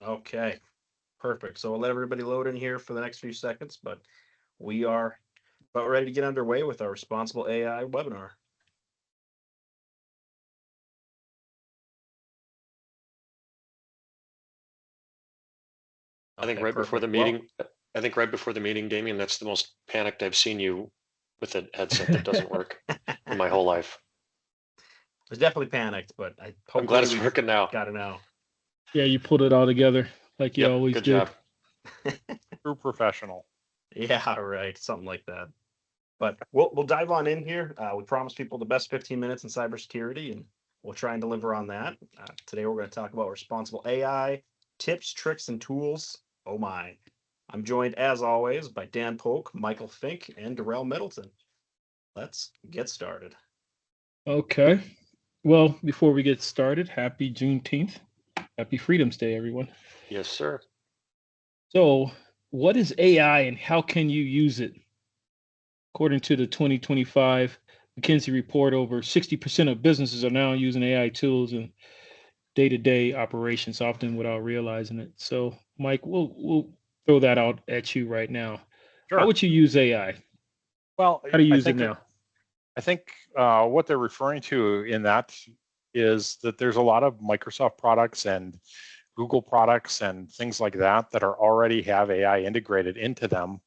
Okay, perfect. So we'll let everybody load in here for the next few seconds, but we are about ready to get underway with our responsible AI webinar. I think Okay, right before the perfect. Well, meeting, I think right before the meeting, Damien, that's the most panicked I've seen you with a headset that doesn't work in my whole life. I was definitely panicked, but I'm glad hopefully it's we've working now. got it now. Yeah, you pulled it all together like you Yep, always good do. job. True professional. Yeah, right. Something like that. But we'll dive on in here. We promised people the best 15 minutes in cybersecurity, and we'll try and deliver on that. Today we're going to talk about responsible AI tips, tricks, and tools. Oh my! I'm joined as always by Dan Polk, Michael Fink, and Darrell Middleton. Let's get started. Okay. Well, before we get started, happy Juneteenth. Happy Freedom's Day, everyone. Yes, sir. So, what is AI and how can you use it? According to the 2025 McKinsey report, over 60% of businesses are now using AI tools in day-to-day operations, often without realizing it. So, Mike, we'll throw that out at you right now. How Sure. would you use AI? Well, How do you I use it think now? what they're referring to in that is that there's a lot of Microsoft products and Google products and things like that that are already have AI integrated into them,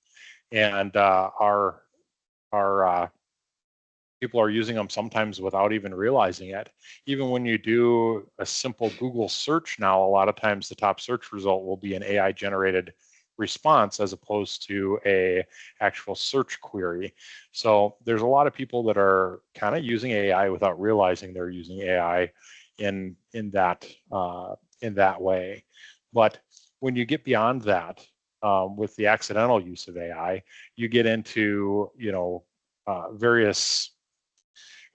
and our people are using them sometimes without even realizing it. Even when you do a simple Google search now, a lot of times the top search result will be an AI generated response as opposed to a actual search query. So there's a lot of people that are kind of using AI without realizing they're using AI in that way. But when you get beyond that, with the accidental use of AI, you get into various.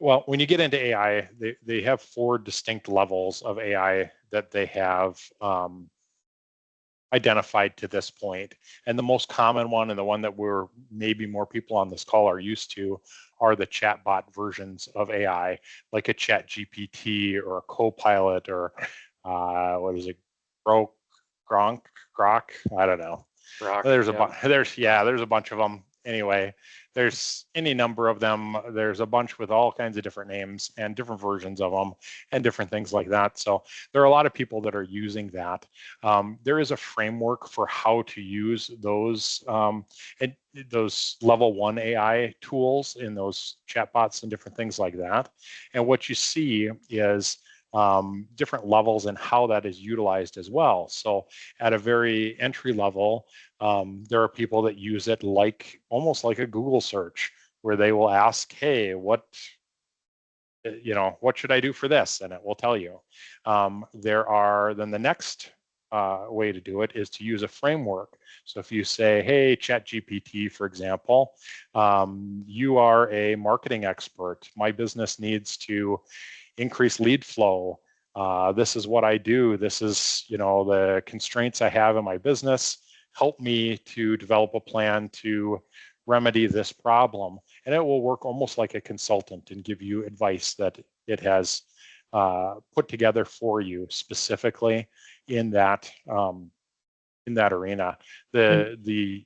Well, when you get into AI, they have four distinct levels of AI that they have identified to this point. And the most common one, and the one that we're maybe more people on this call are used to, are the chatbot versions of AI, like a Chat GPT or a Copilot or what is it, Grok? I don't know. Rock. There's a Yeah. bunch. There's a bunch of them. Anyway, there's any number of them. There's a bunch with all kinds of different names and different versions of them and different things like that. So there are a lot of people that are using that. There is a framework for how to use those level one AI tools in those chatbots and different things like that. And what you see is different levels and how that is utilized as well. So at a very entry level, there are people that use it like almost like a Google search, where they will ask, "Hey, what should I do for this?" And it will tell you. Then the next way to do it is to use a framework. So if you say, "Hey, ChatGPT, for example, you are a marketing expert. My business needs to increase lead flow. This is what I do. This is, the constraints I have in my business. Help me to develop a plan to remedy this problem." And it will work almost like a consultant and give you advice that it has put together for you specifically in that arena. And, The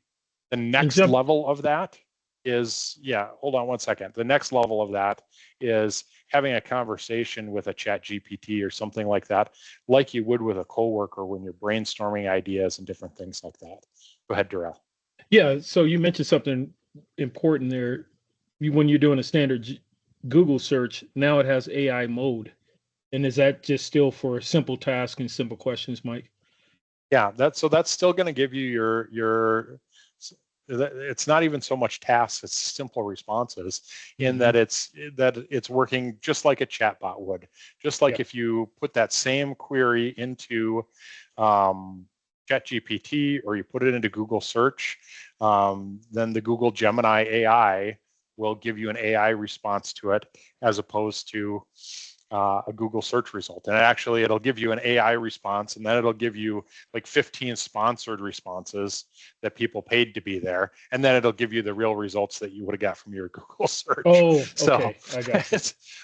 and next jump level of that is, hold on one second. The next level of that is having a conversation with a Chat GPT or something like that, like you would with a coworker when you're brainstorming ideas and different things like that. Go ahead, Darrell. Yeah, so you mentioned something important there. When you're doing a standard Google search, now it has AI mode. And is that just still for simple tasks and simple questions, Mike? Yeah, that's still going to give you your. It's not even so much tasks; it's simple responses. In Mm-hmm. that it's working just like a chatbot would. Just like Yep. if you put that same query into ChatGPT or you put it into Google search, then the Google Gemini AI will give you an AI response to it, as opposed to a Google search result. And actually, it'll give you an AI response, and then it'll give you like 15 sponsored responses that people paid to be there. And then it'll give you the real results that you would have got from your Google search. Oh, So, okay. I got you.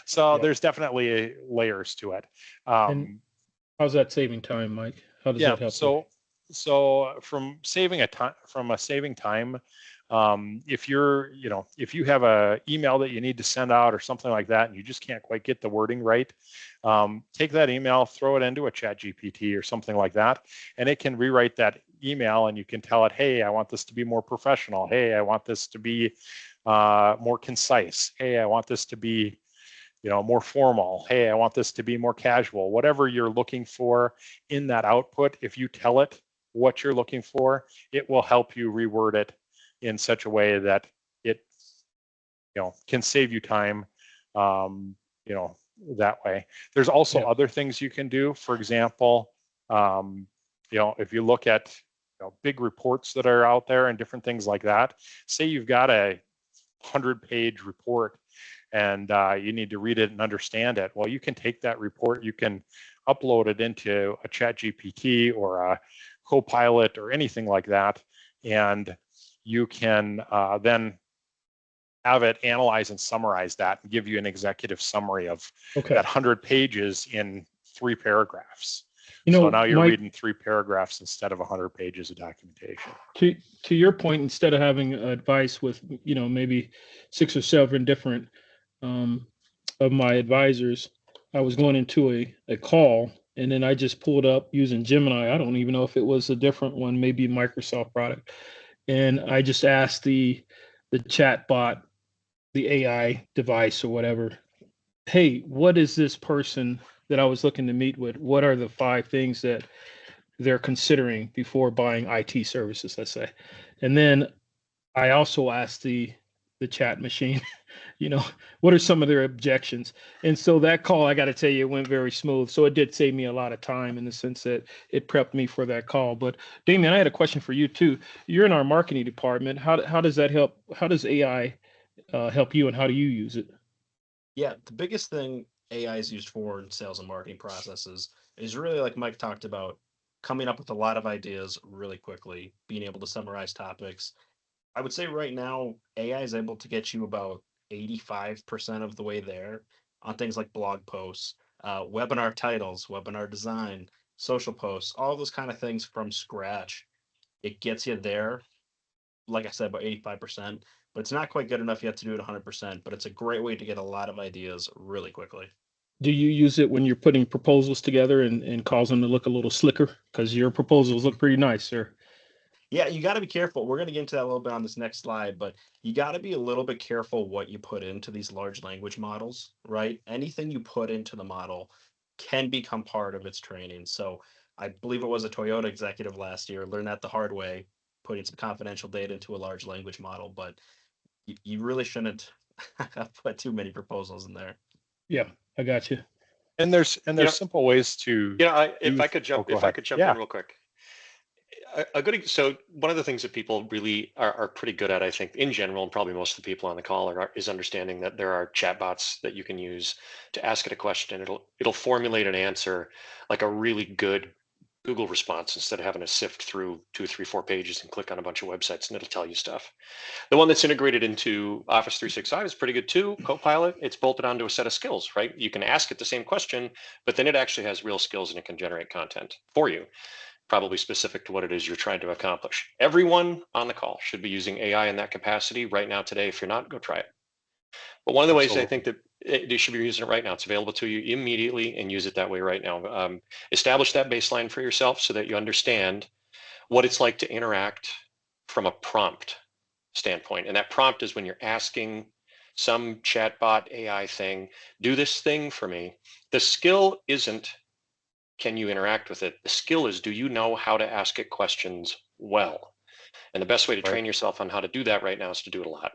so Yep. there's definitely layers to it. And how's that saving time, Mike? How does Yeah. that help you? So from saving time, if if you have a email that you need to send out or something like that, and you just can't quite get the wording right, take that email, throw it into a chat GPT or something like that, and it can rewrite that email, and you can tell it, hey, I want this to be more professional. Hey, I want this to be more concise. Hey, I want this to be more formal. Hey, I want this to be more casual. Whatever you're looking for in that output, if you tell it what you're looking for, it will help you reword it in such a way that it can save you time that way. There's also Yeah. other things you can do. For example, if you look at big reports that are out there and different things like that, say you've got a 100-page report and you need to read it and understand it. Well, you can take that report, you can upload it into a chat GPT or a Copilot or anything like that, and you can then have it analyze and summarize that and give you an executive summary of Okay. that 100 pages in 3 paragraphs. You So know, now you're Mike, reading 3 paragraphs instead of 100 pages of documentation. to your point, instead of having advice with maybe 6 or 7 different of my advisors, I was going into a call, and then I just pulled up using Gemini. I don't even know if it was a different one, maybe Microsoft product, and I just asked the chat bot, the AI device or whatever, hey, what is this person that I was looking to meet with? What are the 5 things that they're considering before buying IT services, let's say? And then I also asked the chat machine, what are some of their objections? And so that call, I got to tell you, it went very smooth. So it did save me a lot of time in the sense that it prepped me for that call. But Damien, I had a question for you too. You're in our marketing department. How does that help? How does AI help you, and how do you use it? Yeah, the biggest thing AI is used for in sales and marketing processes is really like Mike talked about, coming up with a lot of ideas really quickly, being able to summarize topics. I would say right now, AI is able to get you about 85% of the way there on things like blog posts, webinar titles, webinar design, social posts, all those kind of things from scratch. It gets you there, like I said, about 85%, but it's not quite good enough yet to do it 100%. But it's a great way to get a lot of ideas really quickly. Do you use it when you're putting proposals together and cause them to look a little slicker? Because your proposals look pretty nice, sir. Yeah, you got to be careful. We're going to get into that a little bit on this next slide, but you got to be a little bit careful what you put into these large language models, right? Anything you put into the model can become part of its training. So I believe it was a Toyota executive last year learned that the hard way, putting some confidential data into a large language model, but you really shouldn't put too many proposals in there. Yeah, I got you. And there's You know, simple ways to if I could go jump ahead. in real quick. So one of the things that people really are pretty good at, I think, in general, and probably most of the people on the call is understanding that there are chatbots that you can use to ask it a question. It'll formulate an answer like a really good Google response instead of having to sift through 2, 3, 4 pages and click on a bunch of websites, and it'll tell you stuff. The one that's integrated into Office 365 is pretty good too. Copilot, it's bolted onto a set of skills, right? You can ask it the same question, but then it actually has real skills and it can generate content for you, probably specific to what it is you're trying to accomplish. Everyone on the call should be using AI in that capacity right now today. If you're not, go try it. But one of the ways I think that you should be using it right now, it's available to you immediately, and use it that way right now. Establish that baseline for yourself so that you understand what it's like to interact from a prompt standpoint. And that prompt is when you're asking some chatbot AI thing, do this thing for me. The skill isn't, can you interact with it? The skill is, do you know how to ask it questions well? And the best way to train yourself on how to do that right now is to do it a lot.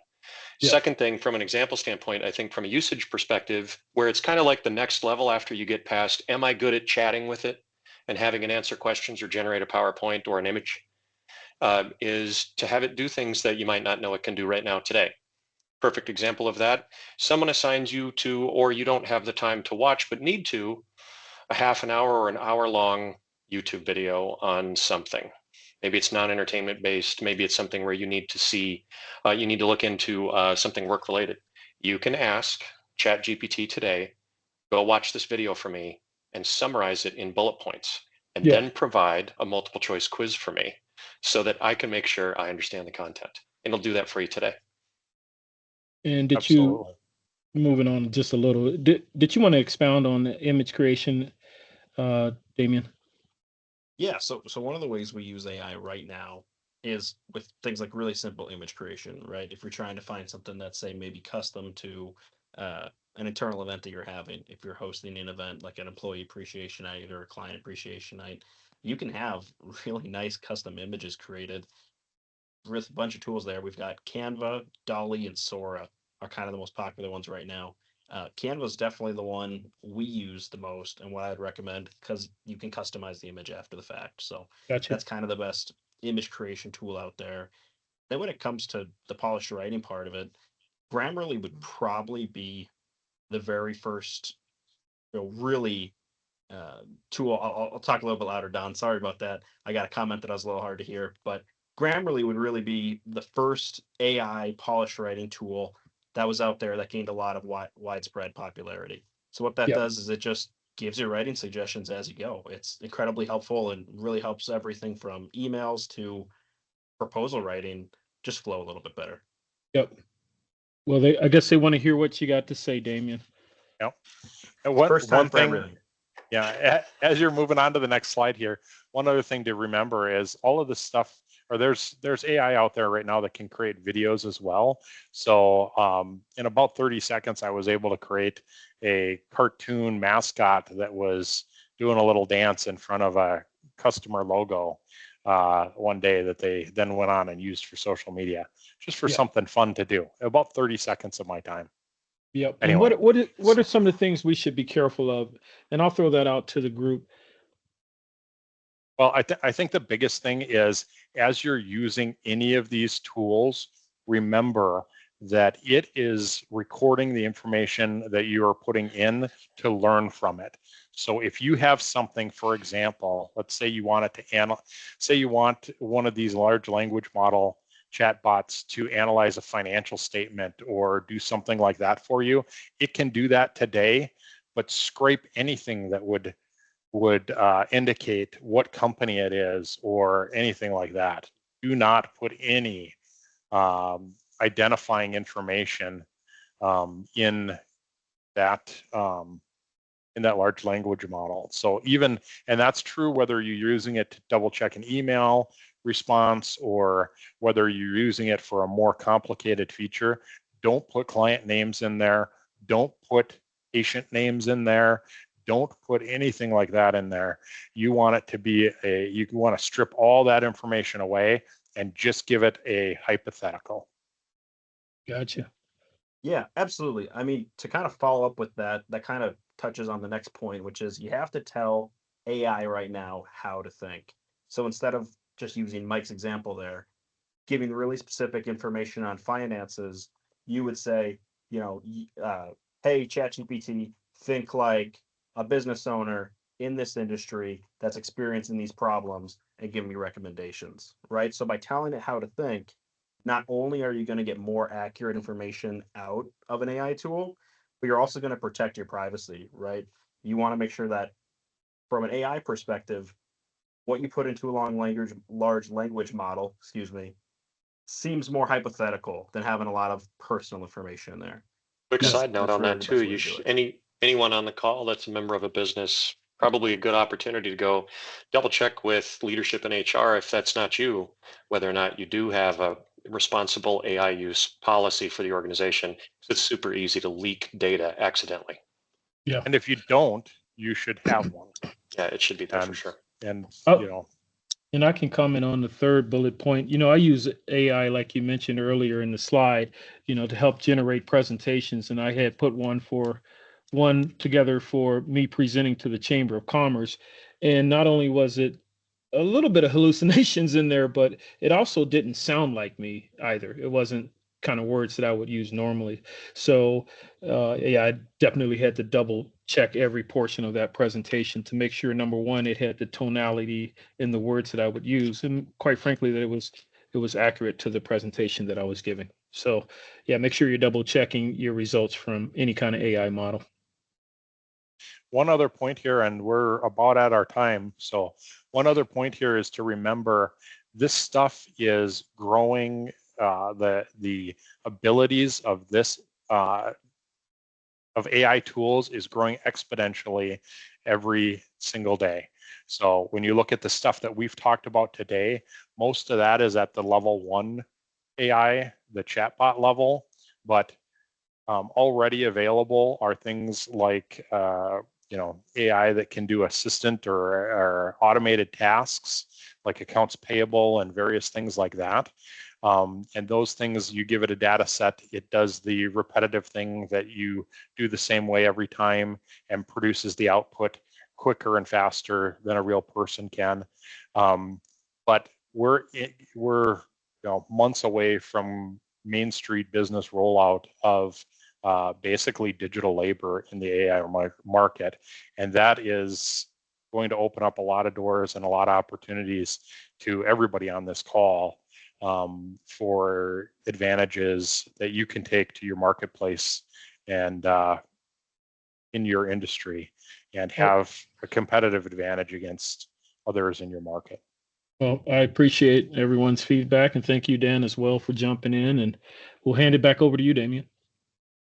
Yeah. Second thing, from an example standpoint, I think from a usage perspective, where it's kind of like the next level after you get past, am I good at chatting with it and having it answer questions or generate a PowerPoint or an image, is to have it do things that you might not know it can do right now today. Perfect example of that. Someone assigns you to, or you don't have the time to watch, but need to, a half an hour or an hour long YouTube video on something. Maybe it's non-entertainment based. Maybe it's something where you need to see, you need to look into something work related. You can ask ChatGPT today, go watch this video for me and summarize it in bullet points. and Yeah. then provide a multiple choice quiz for me so that I can make sure I understand the content. And it'll do that for you today. And did you, Absolutely. moving on just a little, did you want to expound on the image creation, Damien? Yeah, so one of the ways we use AI right now is with things like really simple image creation, right? If you're trying to find something that's, say, maybe custom to an internal event that you're having, if you're hosting an event like an employee appreciation night or a client appreciation night, you can have really nice custom images created with a bunch of tools there. We've got Canva, Dolly, and Sora are kind of the most popular ones right now. Canva is definitely the one we use the most and what I'd recommend because you can customize the image after the fact. So Gotcha. that's kind of the best image creation tool out there. Then when it comes to the polished writing part of it, Grammarly would probably be the very first, really tool. I'll talk a little bit louder, Don. Sorry about that. I got a comment that was a little hard to hear, but Grammarly would really be the first AI polish writing tool that was out there that gained a lot of widespread popularity. So what that Yep. does is it just gives you writing suggestions as you go. It's incredibly helpful and really helps everything from emails to proposal writing just flow a little bit better. Yep. Well, I guess they want to hear what you got to say, Damien. Yep. And what First time one for thing, everything. yeah, as you're moving on to the next slide here, one other thing to remember is all of this stuff, or there's AI out there right now that can create videos as well. So in about 30 seconds, I was able to create a cartoon mascot that was doing a little dance in front of a customer logo one day that they then went on and used for social media, just for Yeah. something fun to do. About 30 seconds of my time. Yep. And Anyway. what are some of the things we should be careful of? And I'll throw that out to the group. Well, I think the biggest thing is as you're using any of these tools, remember that it is recording the information that you are putting in to learn from it. So if you have something, for example, let's say you want it to say you want one of these large language model chatbots to analyze a financial statement or do something like that for you, it can do that today, but scrape anything that would indicate what company it is or anything like that. Do not put any identifying information in that large language model. So and that's true whether you're using it to double check an email response or whether you're using it for a more complicated feature. Don't put client names in there. Don't put patient names in there. Don't put anything like that in there. You want it to be you want to strip all that information away and just give it a hypothetical. Gotcha. Yeah, absolutely. I mean, to kind of follow up with that, that kind of touches on the next point, which is you have to tell AI right now how to think. So instead of just using Mike's example there, giving really specific information on finances, you would say, hey, ChatGPT, think like a business owner in this industry that's experiencing these problems and give me recommendations, right? So by telling it how to think, not only are you going to get more accurate information out of an AI tool, but you're also going to protect your privacy, right? You want to make sure that from an AI perspective, what you put into a large language model, seems more hypothetical than having a lot of personal information in there. Quick side note That's on really that the too. best way You to do it. anyone on the call that's a member of a business, probably a good opportunity to go double check with leadership in HR if that's not you, whether or not you do have a responsible AI use policy for the organization. It's super easy to leak data accidentally. Yeah. And if you don't, you should have one. Yeah, it should be there for And sure. and Oh, and I can comment on the third bullet point. I use AI, like you mentioned earlier in the slide, to help generate presentations. And I had put one together for me presenting to the Chamber of Commerce. And not only was it a little bit of hallucinations in there, but it also didn't sound like me either. It wasn't kind of words that I would use normally. So yeah, I definitely had to double check every portion of that presentation to make sure, number one, it had the tonality in the words that I would use, and quite frankly, that it was accurate to the presentation that I was giving. So yeah, make sure you're double checking your results from any kind of AI model. One other point here, and we're about at our time. So one other point here is to remember this stuff is growing. The abilities of this of AI tools is growing exponentially every single day. So when you look at the stuff that we've talked about today, most of that is at the level 1 AI, the chatbot level, but already available are things like AI that can do assistant or automated tasks like accounts payable and various things like that. And those things, you give it a data set, it does the repetitive thing that you do the same way every time and produces the output quicker and faster than a real person can. But we're months away from Main Street business rollout of basically digital labor in the AI market. And that is going to open up a lot of doors and a lot of opportunities to everybody on this call for advantages that you can take to your marketplace and in your industry and have a competitive advantage against others in your market. Well, I appreciate everyone's feedback, and thank you, Dan, as well, for jumping in. And we'll hand it back over to you, Damien.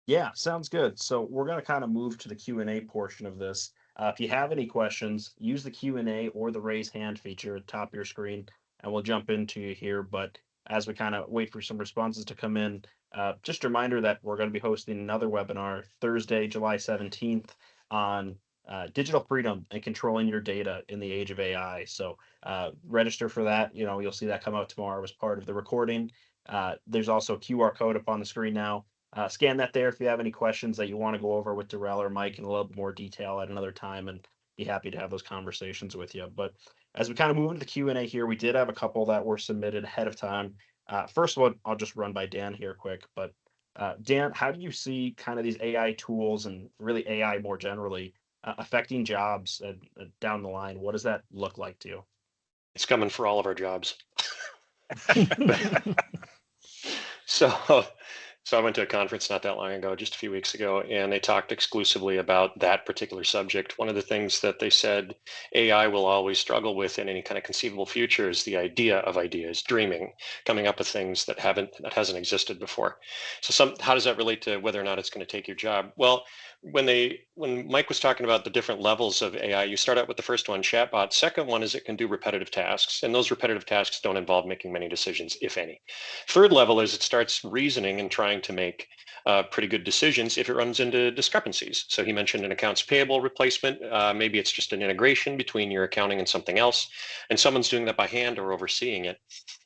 Yeah, sounds good. So we're going to kind of move to the Q&A portion of this. If you have any questions, use the Q&A or the raise hand feature at the top of your screen, and we'll jump into you here. But as we kind of wait for some responses to come in, just a reminder that we're going to be hosting another webinar Thursday, July 17th on digital freedom and controlling your data in the age of AI. So register for that. You'll see that come out tomorrow as part of the recording. There's also a QR code up on the screen now. Scan that there if you have any questions that you want to go over with Darrell or Mike in a little bit more detail at another time, and be happy to have those conversations with you. But as we kind of move into the Q&A here, we did have a couple that were submitted ahead of time. First one, I'll just run by Dan here quick. But Dan, how do you see kind of these AI tools and really AI more generally affecting jobs down the line? What does that look like to you? It's coming for all of our jobs. So I went to a conference not that long ago, just a few weeks ago, and they talked exclusively about that particular subject. One of the things that they said AI will always struggle with in any kind of conceivable future is the idea of ideas, dreaming, coming up with things that hasn't existed before. So how does that relate to whether or not it's going to take your job? Well, when Mike was talking about the different levels of AI, you start out with the first one, chatbot. Second one is it can do repetitive tasks, and those repetitive tasks don't involve making many decisions, if any. Third level is it starts reasoning and trying to make pretty good decisions if it runs into discrepancies. So he mentioned an accounts payable replacement. Maybe it's just an integration between your accounting and something else, and someone's doing that by hand or overseeing it.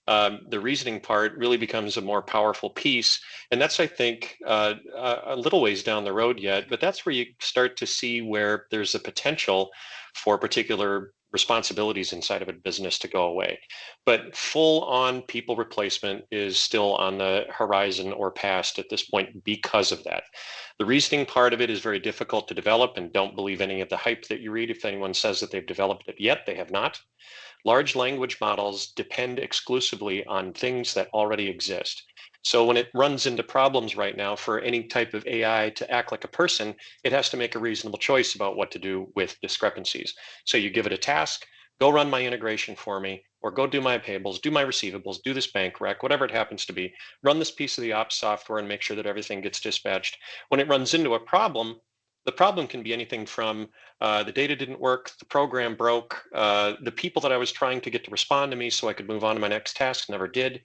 The reasoning part really becomes a more powerful piece. And that's, I think, a little ways down the road yet, but that's where you start to see where there's a potential for particular responsibilities inside of a business to go away. But full on people replacement is still on the horizon or past at this point because of that. The reasoning part of it is very difficult to develop, and don't believe any of the hype that you read. If anyone says that they've developed it yet, they have not. Large language models depend exclusively on things that already exist. So when it runs into problems right now for any type of AI to act like a person, it has to make a reasonable choice about what to do with discrepancies. So you give it a task, go run my integration for me, or go do my payables, do my receivables, do this bank rec, whatever it happens to be, run this piece of the ops software and make sure that everything gets dispatched. When it runs into a problem, the problem can be anything from the data didn't work, the program broke, the people that I was trying to get to respond to me so I could move on to my next task never did.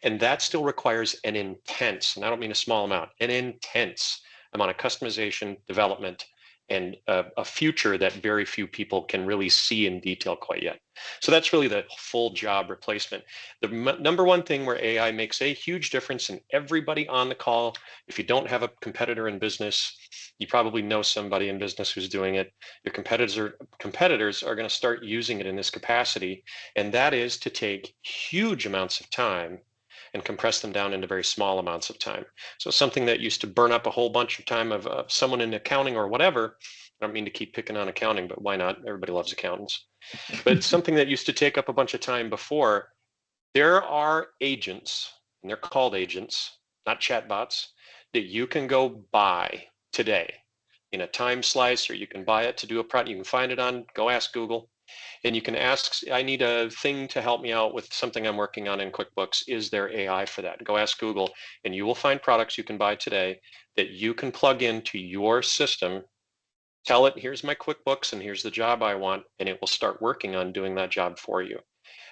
And that still requires an intense, and I don't mean a small amount, an intense amount of customization, development, and a future that very few people can really see in detail quite yet. So that's really the full job replacement. The number one thing where AI makes a huge difference, and everybody on the call, if you don't have a competitor in business, you probably know somebody in business who's doing it. Your competitors are going to start using it in this capacity, and that is to take huge amounts of time and compress them down into very small amounts of time. So something that used to burn up a whole bunch of time of someone in accounting or whatever, I don't mean to keep picking on accounting, but why not? Everybody loves accountants. But something that used to take up a bunch of time before, there are agents, and they're called agents, not chatbots, that you can go buy today in a time slice, or you can buy it to do a product. You can find it on Go Ask Google. And you can ask, I need a thing to help me out with something I'm working on in QuickBooks. Is there AI for that? Go ask Google, and you will find products you can buy today that you can plug into your system. Tell it, here's my QuickBooks and here's the job I want, and it will start working on doing that job for you.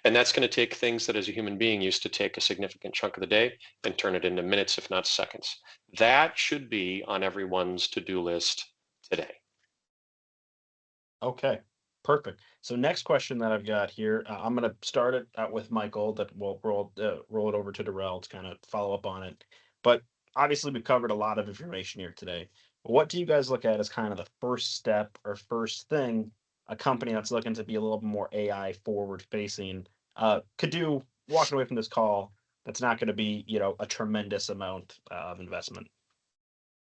And that's going to take things that as a human being used to take a significant chunk of the day and turn it into minutes, if not seconds. That should be on everyone's to-do list today. Okay, perfect. So next question that I've got here, I'm going to start it out with Michael, that we'll roll it over to Darrell to kind of follow up on it. But obviously we've covered a lot of information here today. What do you guys look at as kind of the first step or first thing a company that's looking to be a little bit more AI forward facing could do walking away from this call that's not going to be, a tremendous amount of investment?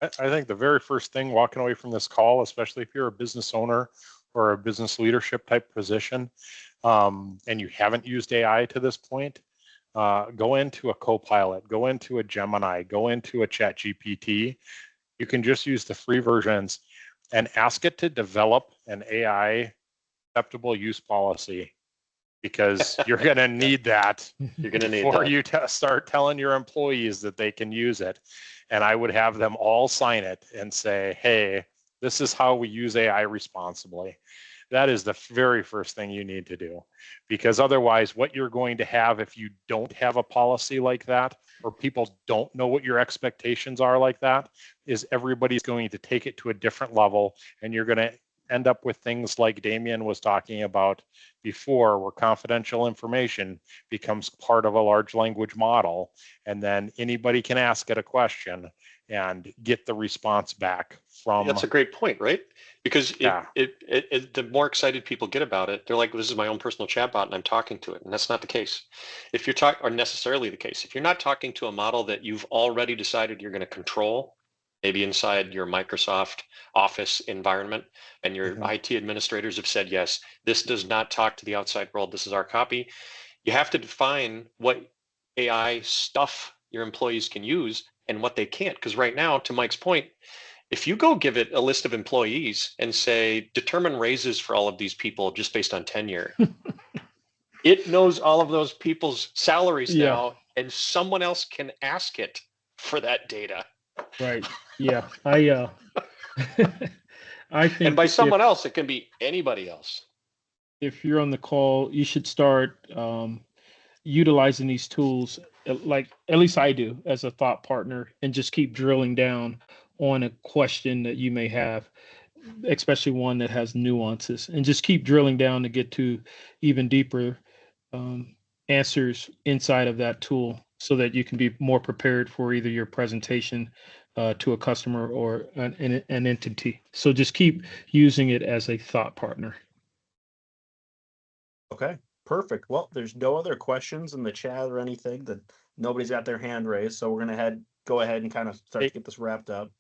I think the very first thing walking away from this call, especially if you're a business owner or a business leadership type position, and you haven't used AI to this point, go into a Copilot, go into a Gemini, go into a ChatGPT. You can just use the free versions and ask it to develop an AI acceptable use policy, because you're going to need that. You're going to need before that. you start telling your employees that they can use it. And I would have them all sign it and say, hey, this is how we use AI responsibly. That is the very first thing you need to do, because otherwise what you're going to have if you don't have a policy like that, or people don't know what your expectations are like that, is everybody's going to take it to a different level, and you're going to end up with things like Damien was talking about before, where confidential information becomes part of a large language model, and then anybody can ask it a question and get the response back from. That's a great point, right? Because Yeah. the more excited people get about it, they're like, this is my own personal chatbot and I'm talking to it. And that's not the case. If you're talking, or necessarily the case, if you're not talking to a model that you've already decided you're going to control, maybe inside your Microsoft Office environment, and your IT administrators have said, yes, this does not talk to the outside world, this is our copy, you have to define what AI stuff your employees can use and what they can't. Because right now, to Mike's point, if you go give it a list of employees and say, determine raises for all of these people just based on tenure, it knows all of those people's salaries Yeah. now, and someone else can ask it for that data. Right. Yeah. I think And by someone else, it can be anybody else. if you're on the call, you should start utilizing these tools, like at least I do, as a thought partner, and just keep drilling down on a question that you may have, especially one that has nuances, and just keep drilling down to get to even deeper answers inside of that tool, so that you can be more prepared for either your presentation to a customer or an entity. So just keep using it as a thought partner. Okay, perfect. Well, there's no other questions in the chat or anything, that nobody's got their hand raised. So we're going to go ahead and kind of start to get this wrapped up.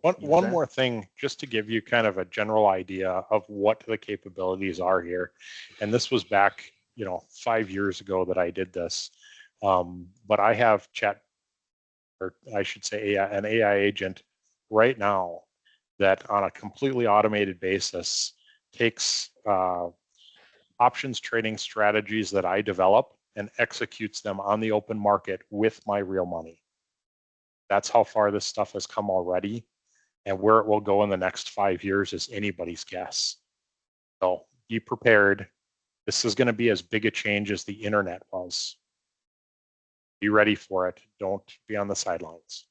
One more thing, just to give you kind of a general idea of what the capabilities are here. And this was back, 5 years ago that I did this. But I have or I should say an AI agent right now that on a completely automated basis takes options trading strategies that I develop and executes them on the open market with my real money. That's how far this stuff has come already. And where it will go in the next 5 years is anybody's guess. So be prepared. This is going to be as big a change as the internet was. Be ready for it. Don't be on the sidelines.